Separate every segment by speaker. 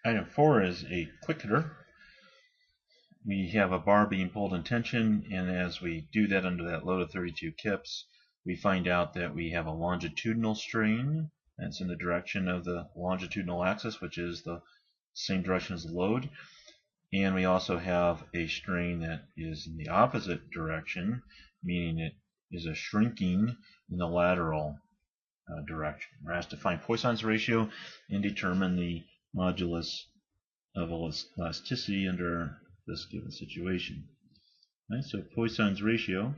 Speaker 1: Item 4 is a quick hitter. We have a bar being pulled in tension, and as we do that under that load of 32 kips, we find out that we have a longitudinal strain that's in the direction of the longitudinal axis, which is the same direction as the load. And we also have a strain that is in the opposite direction, meaning it is a shrinking in the lateral direction. We're asked to find Poisson's ratio and determine the modulus of elasticity under this given situation. Right, so Poisson's ratio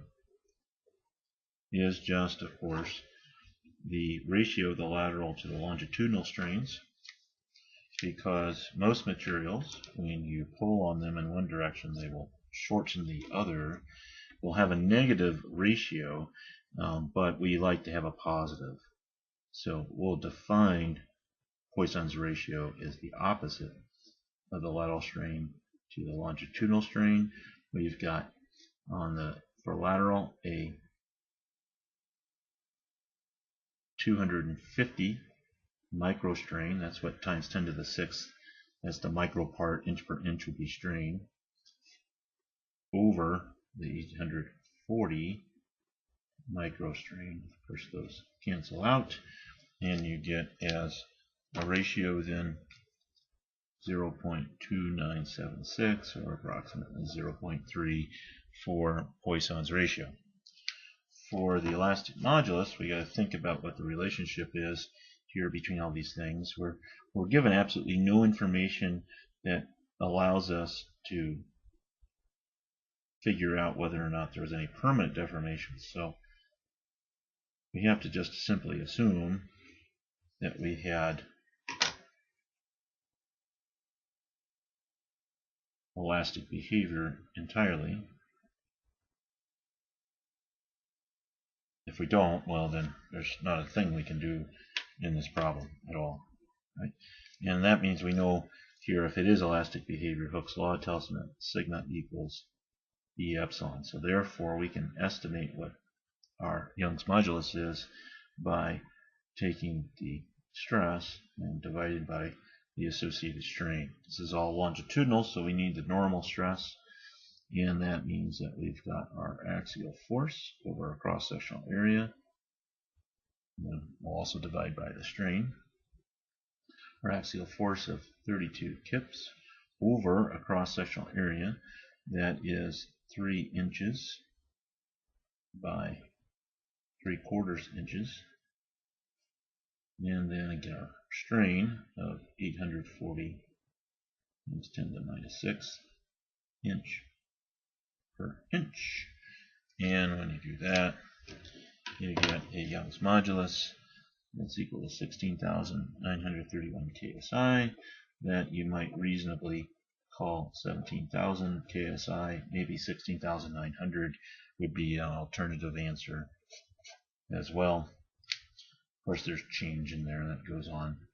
Speaker 1: is just, of course, the ratio of the lateral to the longitudinal strains, because most materials, when you pull on them in one direction, they will shorten the other. We'll have a negative ratio, but we like to have a positive. So we'll define Poisson's ratio as the opposite of the lateral strain to the longitudinal strain. We've got for lateral a 250 microstrain. That's what times 10 to the 6th. That's the micropart inch per inch would be strain over the 840 microstrain. Of course, those cancel out, and you get as a ratio then 0.2976, or approximately 0.3 for Poisson's ratio. For the elastic modulus, we got to think about what the relationship is here between all these things. We're given absolutely no information that allows us to figure out whether or not there's any permanent deformation. So we have to just simply assume that we had elastic behavior entirely. If we don't, well, then there's not a thing we can do in this problem at all, right? And that means we know here, if it is elastic behavior, Hooke's law tells us that sigma equals E epsilon. So therefore, we can estimate what our Young's modulus is by taking the stress and divided by the associated strain. This is all longitudinal, so we need the normal stress, and that means that we've got our axial force over a cross-sectional area. And then we'll also divide by the strain. Our axial force of 32 kips over a cross-sectional area that is 3 inches by 3/4 inches. And then again, our strain of 840 times 10 to the -6 inch per inch. And when you do that, you get a Young's modulus that's equal to 16,931 KSI, that you might reasonably call 17,000 KSI. Maybe 16,900 would be an alternative answer as well. Of course, there's change in there that goes on,